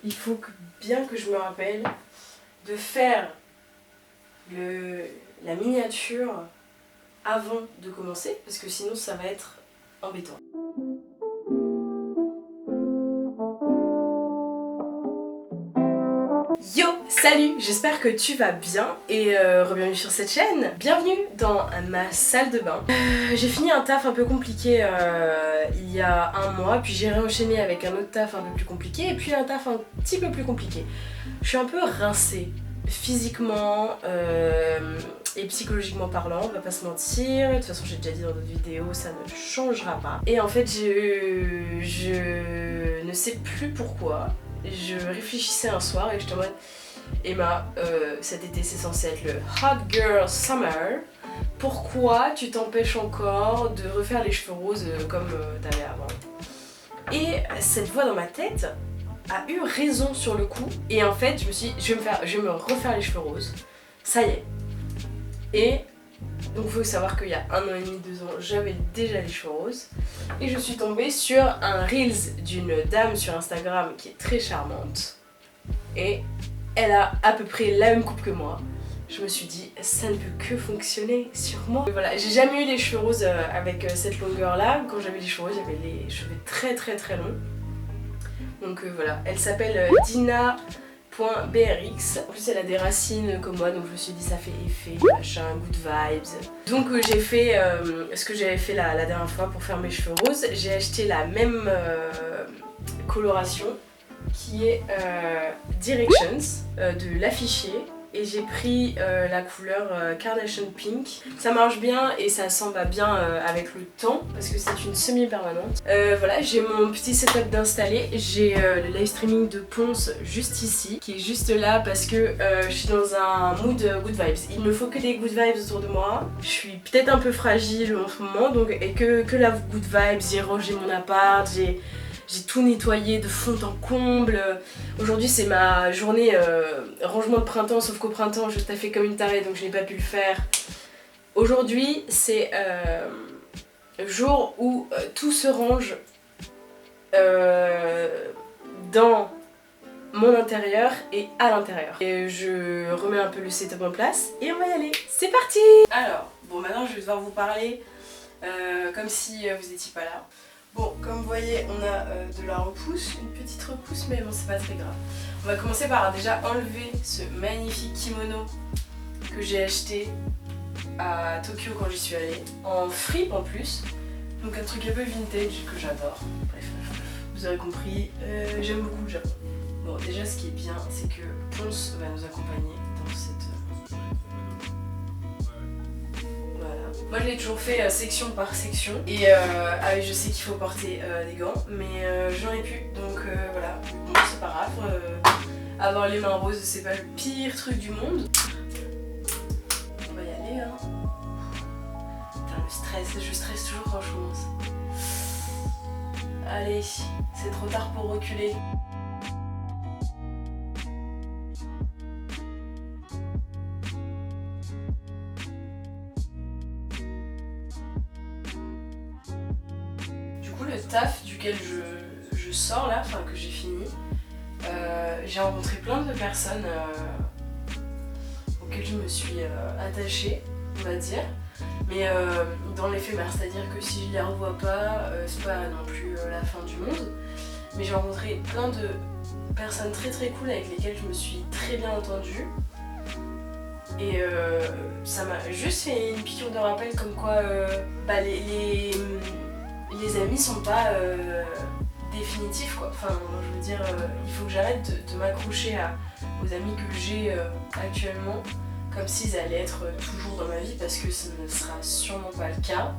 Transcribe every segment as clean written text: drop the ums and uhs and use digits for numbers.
Il faut bien que je me rappelle de faire la miniature avant de commencer, parce que sinon ça va être embêtant. Yo, salut, j'espère que tu vas bien et re-bienvenue sur cette chaîne. Bienvenue dans ma salle de bain. J'ai fini un taf un peu compliqué il y a un mois, puis j'ai réenchaîné avec un autre taf un peu plus compliqué et puis un taf un petit peu plus compliqué. Je suis un peu rincée, physiquement et psychologiquement parlant, on va pas se mentir. De toute façon j'ai déjà dit dans d'autres vidéos, ça ne changera pas. Et en fait je ne sais plus pourquoi. Je réfléchissais un soir et j'étais en mode Emma, cet été c'est censé être le Hot Girl Summer. Pourquoi tu t'empêches encore de refaire les cheveux roses comme t'avais avant? Et cette voix dans ma tête a eu raison sur le coup. Et en fait je me suis dit je vais me refaire les cheveux roses. Ça y est. Et donc il faut savoir qu'il y a 1 an et demi, 2 ans, j'avais déjà les cheveux roses. Et je suis tombée sur un Reels d'une dame sur Instagram qui est très charmante. Et elle a à peu près la même coupe que moi. Je me suis dit, ça ne peut que fonctionner sur moi. Et voilà, j'ai jamais eu les cheveux roses avec cette longueur là. Quand j'avais les cheveux roses, j'avais les cheveux très longs. Donc voilà, elle s'appelle Dina.brx. En plus elle a des racines comme moi, donc je me suis dit ça fait effet, machin, good vibes. Donc j'ai fait ce que j'avais fait la dernière fois pour faire mes cheveux roses. J'ai acheté la même coloration qui est Directions de l'affiché. Et j'ai pris la couleur Carnation Pink. Ça marche bien et ça s'en va bien avec le temps parce que c'est une semi-permanente. Voilà, j'ai mon petit setup d'installer. J'ai le live streaming de Ponce juste ici, qui est juste là parce que je suis dans un mood good vibes. Il ne faut que des good vibes autour de moi. Je suis peut-être un peu fragile en ce moment, donc, et que la good vibes. J'ai rangé mon appart, j'ai tout nettoyé de fond en comble. Aujourd'hui c'est ma journée rangement de printemps, sauf qu'au printemps je taffais comme une tarée donc je n'ai pas pu le faire. Aujourd'hui c'est le jour où tout se range dans mon intérieur et à l'intérieur. Et je remets un peu le setup en place et on va y aller. C'est parti! Alors, bon maintenant je vais devoir vous parler comme si vous n'étiez pas là. Bon, comme vous voyez, on a de la repousse, une petite repousse, mais bon, c'est pas très grave. On va commencer par déjà enlever ce magnifique kimono que j'ai acheté à Tokyo quand j'y suis allée, en fripe en plus. Donc un truc un peu vintage que j'adore. Bref, vous aurez compris, j'aime beaucoup le Japon. Bon, déjà ce qui est bien, c'est que Ponce va nous accompagner dans cette... Moi je l'ai toujours fait section par section et je sais qu'il faut porter des gants mais j'en ai plus donc voilà, bon c'est pas grave, avoir les mains roses c'est pas le pire truc du monde. On va y aller hein. Putain le stress, je stresse toujours quand je commence. Allez, c'est trop tard pour reculer. Le taf duquel je sors là, enfin que j'ai fini, j'ai rencontré plein de personnes auxquelles je me suis attachée, on va dire, mais dans l'éphémère, c'est-à-dire que si je les revois pas, c'est pas non plus la fin du monde, mais j'ai rencontré plein de personnes très cool avec lesquelles je me suis très bien entendue et ça m'a juste fait une piqûre de rappel comme quoi les amis sont pas définitifs quoi. Enfin, je veux dire, il faut que j'arrête de m'accrocher aux amis que j'ai actuellement comme s'ils allaient être toujours dans ma vie parce que ce ne sera sûrement pas le cas.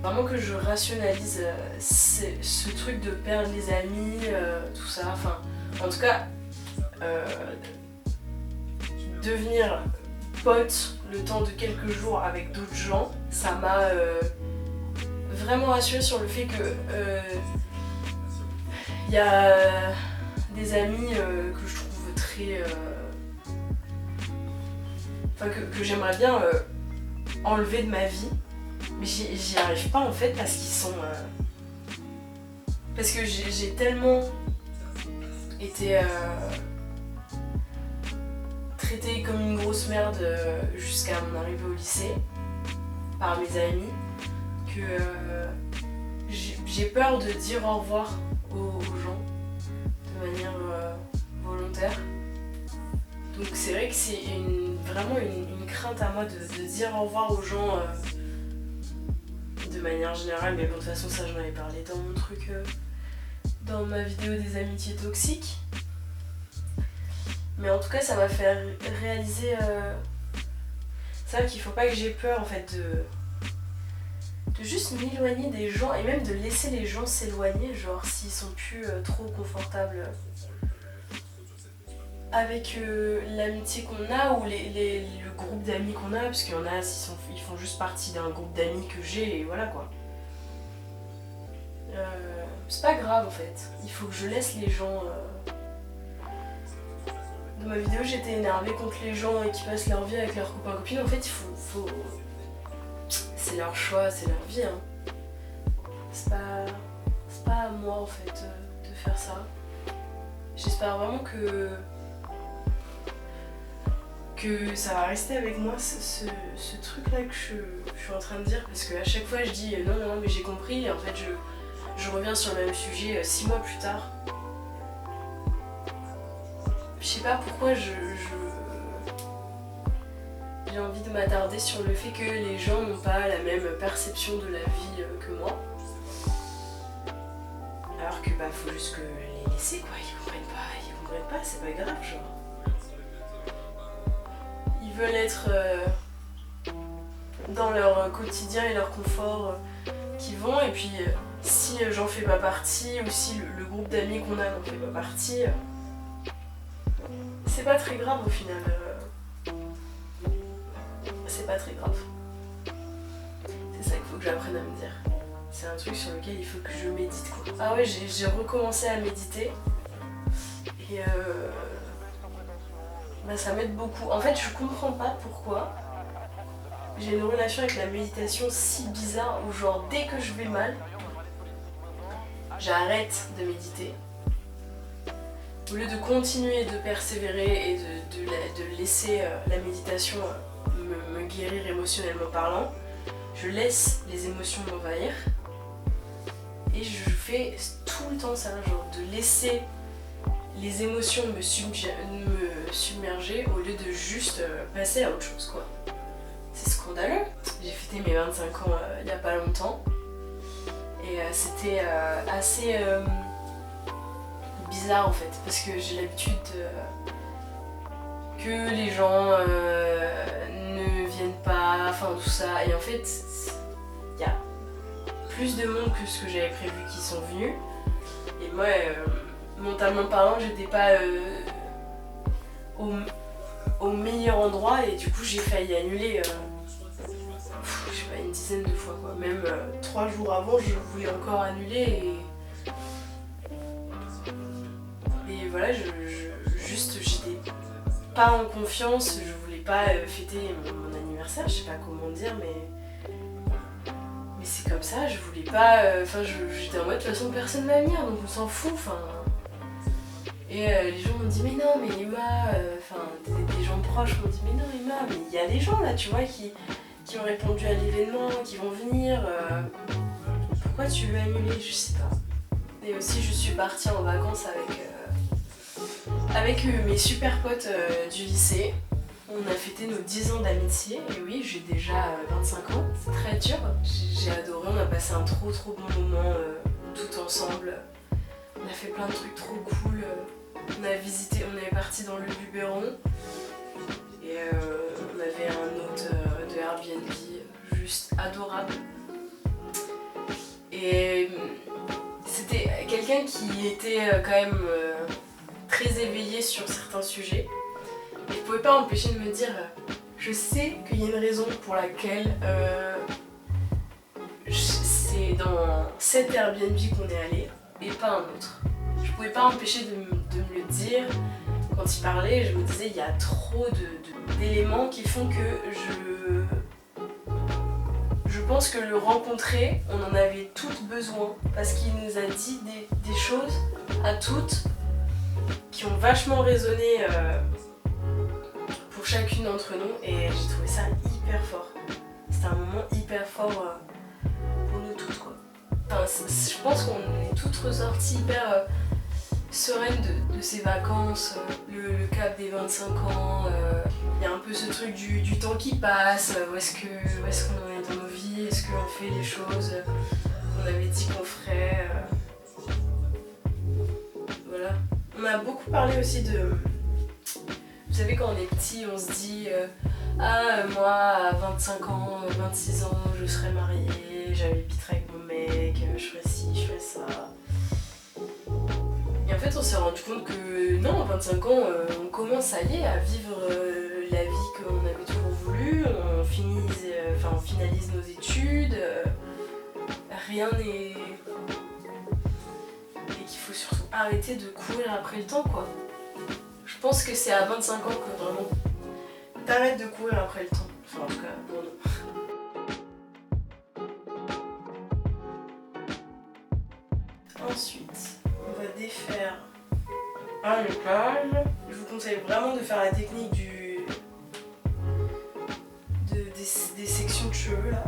Vraiment que je rationalise ce truc de perdre les amis, tout ça. Enfin, en tout cas, devenir pote le temps de quelques jours avec d'autres gens, ça m'a vraiment rassurée sur le fait que y a des amis que je trouve très... enfin que j'aimerais bien enlever de ma vie, mais j'y arrive pas en fait parce qu'ils sont... parce que j'ai tellement été traitée comme une grosse merde jusqu'à mon arrivée au lycée par mes amis, que j'ai peur de dire au revoir aux gens de manière volontaire. Donc c'est vrai que c'est vraiment une crainte à moi de dire au revoir aux gens de manière générale, mais bon, de toute façon ça j'en avais parlé dans mon truc, dans ma vidéo des amitiés toxiques. Mais en tout cas ça m'a fait réaliser ça, qu'il faut pas que j'ai peur en fait de juste m'éloigner des gens et même de laisser les gens s'éloigner, genre s'ils sont plus trop confortables avec l'amitié qu'on a ou le groupe d'amis qu'on a, parce qu'il y en a, ils font juste partie d'un groupe d'amis que j'ai et voilà quoi. C'est pas grave en fait, il faut que je laisse les gens... Dans ma vidéo j'étais énervée contre les gens qui passent leur vie avec leurs copains copines. En fait il faut... C'est leur choix, c'est leur vie hein. C'est pas à moi en fait de faire ça. J'espère vraiment que ça va rester avec moi ce truc là que je suis en train de dire, parce qu'à chaque fois je dis non mais j'ai compris et en fait je reviens sur le même sujet 6 mois plus tard. Je sais pas pourquoi j'ai envie de m'attarder sur le fait que les gens n'ont pas la même perception de la vie que moi. Alors que bah faut juste que les laisser quoi, ils comprennent pas, c'est pas grave genre. Ils veulent être dans leur quotidien et leur confort qu'ils vont, et puis si j'en fais pas partie ou si le groupe d'amis qu'on a n'en fait pas partie, c'est pas très grave au final. C'est pas très grave. C'est ça qu'il faut que j'apprenne à me dire. C'est un truc sur lequel il faut que je médite quoi. Ah ouais, j'ai recommencé à méditer et bah, ça m'aide beaucoup. En fait, je comprends pas pourquoi j'ai une relation avec la méditation si bizarre où genre dès que je vais mal, j'arrête de méditer. Au lieu de continuer de persévérer et de laisser la méditation me guérir émotionnellement parlant, je laisse les émotions m'envahir et je fais tout le temps ça, genre de laisser les émotions me submerger au lieu de juste passer à autre chose quoi. C'est scandaleux. J'ai fêté mes 25 ans il y a pas longtemps et c'était assez bizarre en fait, parce que j'ai l'habitude que les gens ne viennent pas, enfin tout ça, et en fait il y a plus de monde que ce que j'avais prévu qui sont venus, et moi mentalement parlant j'étais pas au meilleur endroit, et du coup j'ai failli annuler je sais pas, une dizaine de fois quoi, même 3 jours avant je voulais encore annuler et voilà, juste j'étais pas en confiance, je voulais pas fêter mon anniversaire, je sais pas comment dire, mais c'est comme ça, je voulais pas, j'étais en mode de toute façon personne va venir donc on s'en fout, enfin. Et les gens m'ont dit mais non mais Emma, des gens proches m'ont dit mais non Emma, mais il y a des gens là tu vois qui ont répondu à l'événement, qui vont venir, pourquoi tu veux annuler, je sais pas. Et aussi je suis partie en vacances avec mes super potes du lycée. On a fêté nos 10 ans d'amitié, et oui j'ai déjà 25 ans, c'est très dur. J'ai adoré, on a passé un trop bon moment tout ensemble. On a fait plein de trucs trop cool. On est parti dans le Luberon et on avait un hôte de Airbnb juste adorable. Et c'était quelqu'un qui était quand même très éveillé sur certains sujets. Et je pouvais pas m'empêcher de me dire, je sais qu'il y a une raison pour laquelle c'est dans cet Airbnb qu'on est allé et pas un autre. Je pouvais pas m'empêcher de me le dire. Quand il parlait, je me disais il y a trop d'éléments qui font que je pense que le rencontrer, on en avait toutes besoin, parce qu'il nous a dit des choses à toutes qui ont vachement résonné pour chacune d'entre nous et j'ai trouvé ça hyper fort. C'était un moment hyper fort pour nous toutes quoi. Enfin, je pense qu'on est toutes ressorties hyper sereines de ces vacances, le cap des 25 ans, il y a un peu ce truc du temps qui passe, où est-ce qu'on en est dans nos vies, est-ce qu'on fait les choses qu'on avait dit qu'on ferait. Voilà. On a beaucoup parlé aussi de... Vous savez quand on est petit on se dit ah moi à 25 ans, 26 ans je serai mariée, j'habiterai avec mon mec, je ferai ci, je ferai ça. Et en fait on s'est rendu compte que non, à 25 ans on commence à vivre la vie qu'on avait toujours voulu, on finalise nos études, rien n'est... Et qu'il faut surtout arrêter de courir après le temps quoi. Je pense que c'est à 25 ans que vraiment t'arrêtes de courir après le temps. Enfin en tout cas pour nous. Ensuite, on va défaire un nuage. Je vous conseille vraiment de faire la technique des sections de cheveux là.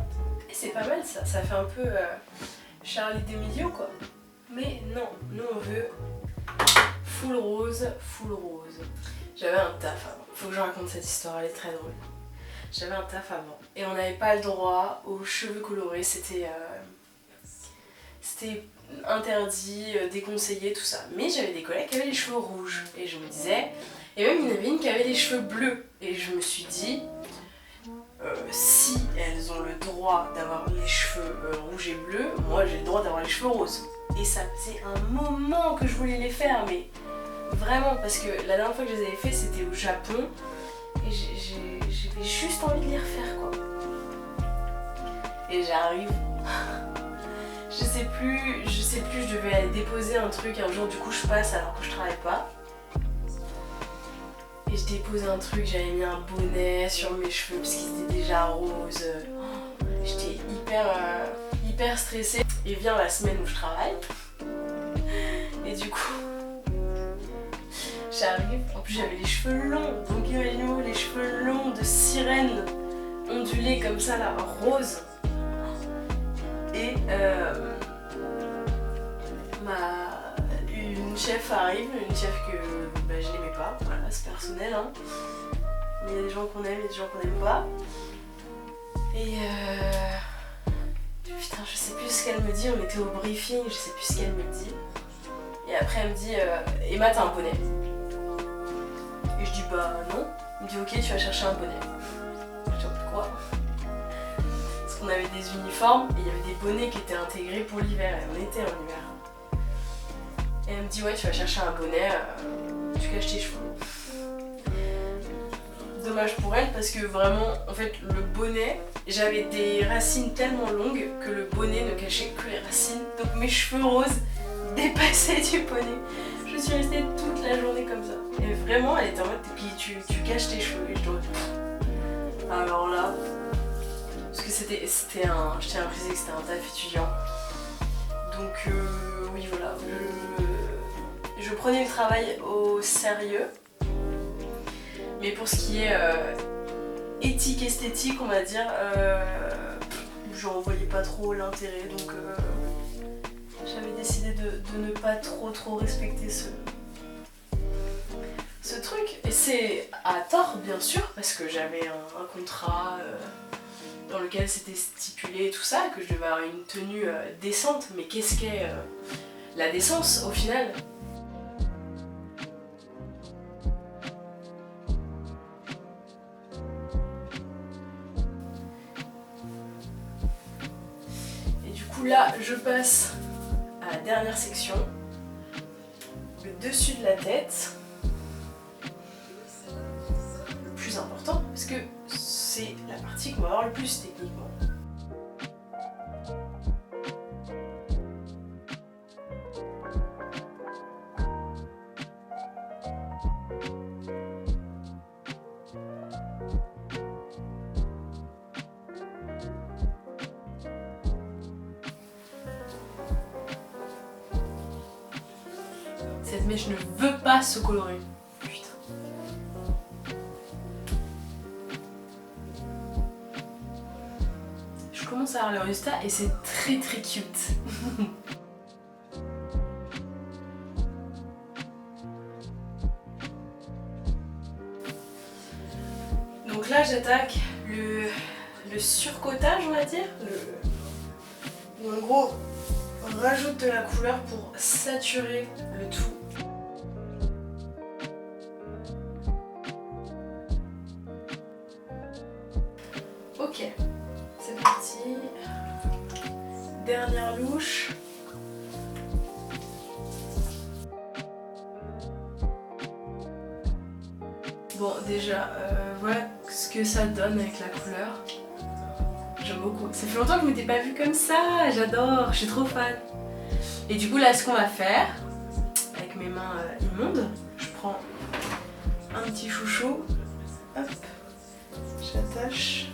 Et c'est pas mal ça, ça fait un peu Charlie D'Amelio quoi. Mais non, nous on veut full rose, full rose. J'avais un taf avant. Faut que je raconte cette histoire, elle est très drôle. J'avais un taf avant et on n'avait pas le droit aux cheveux colorés, c'était interdit, déconseillé, tout ça. Mais j'avais des collègues qui avaient les cheveux rouges et je me disais, et même il y en avait une qui avait les cheveux bleus et je me suis dit, si elles ont le droit d'avoir les cheveux rouges et bleus, moi j'ai le droit d'avoir les cheveux roses. Et ça faisait un moment que je voulais les faire, mais vraiment, parce que la dernière fois que je les avais fait c'était au Japon et j'avais juste envie de les refaire quoi. Et j'arrive, je sais plus, je devais aller déposer un truc un jour, du coup je passe alors que je travaille pas. Et je dépose un truc, j'avais mis un bonnet sur mes cheveux parce qu'ils étaient déjà roses. J'étais hyper stressée. Et vient la semaine où je travaille. Et du coup, j'arrive. En plus j'avais les cheveux longs. Donc imaginez-vous les cheveux longs de sirène ondulés comme ça là, rose. Et une chef arrive, une chef que je n'aimais pas, voilà, c'est personnel hein. Mais il y a des gens qu'on aime et des gens qu'on n'aime pas. Et putain, je sais plus ce qu'elle me dit, on était au briefing, je sais plus ce qu'elle me dit. Et après elle me dit Emma t'as un bonnet. Et je dis bah non. Elle me dit ok tu vas chercher un bonnet. Je dis quoi? Parce qu'on avait des uniformes et il y avait des bonnets qui étaient intégrés pour l'hiver et on était en hiver. Et elle me dit ouais tu vas chercher un bonnet, tu caches tes cheveux. Dommage pour elle parce que vraiment en fait le bonnet, j'avais des racines tellement longues que le bonnet ne cachait que les racines, donc mes cheveux roses dépassaient du bonnet. Je suis restée toute la journée comme ça. Et vraiment elle était en mode puis tu caches tes cheveux et je dois... Alors là, parce que c'était un... Je tiens à préciser que c'était un taf étudiant. Donc oui voilà, je prenais le travail au sérieux. Mais pour ce qui est éthique, esthétique, on va dire, j'en voyais pas trop l'intérêt, donc j'avais décidé de ne pas trop respecter ce truc. Et c'est à tort, bien sûr, parce que j'avais un contrat dans lequel c'était stipulé tout ça, que je devais avoir une tenue décente, mais qu'est-ce qu'est la décence au final ? Là, je passe à la dernière section, le dessus de la tête, le plus important, parce que c'est la partie qu'on va voir le plus techniquement. Cette mais je ne veux pas se colorer. Putain. Je commence à avoir le résultat et c'est très très cute. Donc là j'attaque le surcotage, on va dire. En gros, on rajoute de la couleur pour saturer le tout. Ok, c'est parti. Dernière louche. Bon, déjà, voilà ce que ça donne avec la couleur. J'aime beaucoup. Ça fait longtemps que je m'étais pas vue comme ça, j'adore, je suis trop fan. Et du coup là ce qu'on va faire, avec mes mains immondes, je prends un petit chouchou, hop, j'attache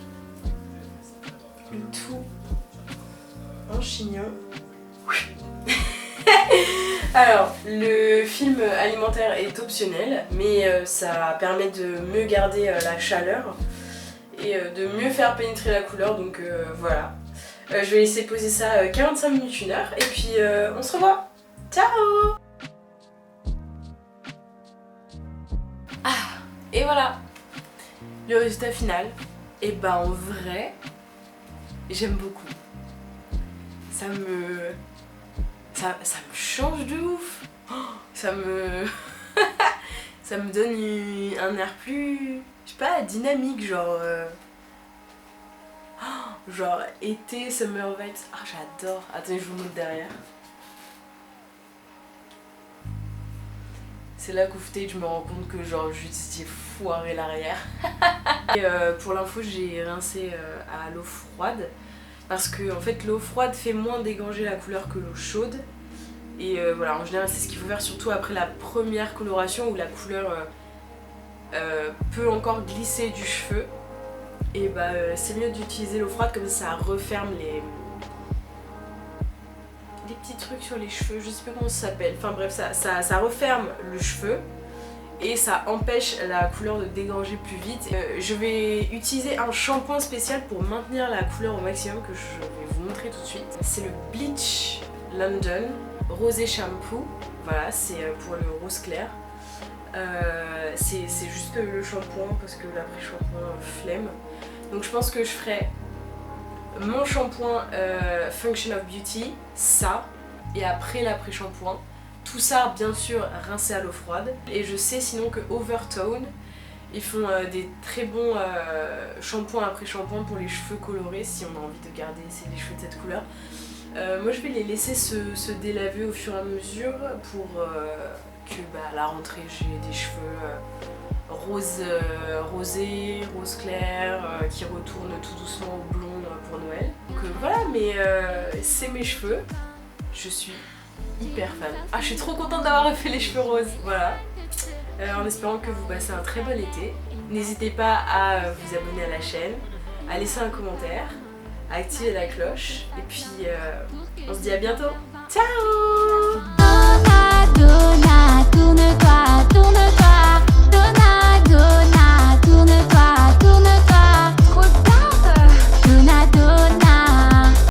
le tout en chignon. Alors, le film alimentaire est optionnel, mais ça permet de mieux garder la chaleur et de mieux faire pénétrer la couleur, donc voilà. Je vais laisser poser ça 45 minutes, 1 heure, et puis on se revoit. Ciao! Ah, et voilà le résultat final. Et bah en vrai, j'aime beaucoup. Ça me change de ouf. Ça me ça me donne un air plus, je sais pas, dynamique, genre genre été, summer vibes. Ah j'adore. Attendez, je vous montre derrière. C'est là qu'au footage je me rends compte que genre juste j'ai foiré l'arrière. Et pour l'info j'ai rincé à l'eau froide parce que en fait l'eau froide fait moins dégager la couleur que l'eau chaude. Et voilà, en général c'est ce qu'il faut faire surtout après la première coloration où la couleur peut encore glisser du cheveu. Et bah c'est mieux d'utiliser l'eau froide, comme ça referme les petits trucs sur les cheveux, je sais pas comment ça s'appelle. Enfin bref, ça referme le cheveu et ça empêche la couleur de dégager plus vite. Je vais utiliser un shampoing spécial pour maintenir la couleur au maximum que je vais vous montrer tout de suite. C'est le Bleach London Rosé Shampoo. Voilà, c'est pour le rose clair. C'est juste le shampoing parce que l'après-shampoing flemme. Donc je pense que je ferai mon shampoing Function of Beauty, ça, et après l'après-shampoing. Tout ça bien sûr rincé à l'eau froide. Et je sais sinon que Overtone, ils font des très bons shampoings après-shampoing pour les cheveux colorés si on a envie de garder les cheveux de cette couleur. Moi je vais les laisser se délaver au fur et à mesure pour que à la rentrée j'ai des cheveux rosés, rose clair, qui retournent tout doucement au blond pour Noël. Donc voilà, mais c'est mes cheveux, je suis hyper fan. Ah, je suis trop contente d'avoir refait les cheveux roses, voilà. En espérant que vous passez un très bon été. N'hésitez pas à vous abonner à la chaîne, à laisser un commentaire, à activer la cloche, et puis on se dit à bientôt. Ciao!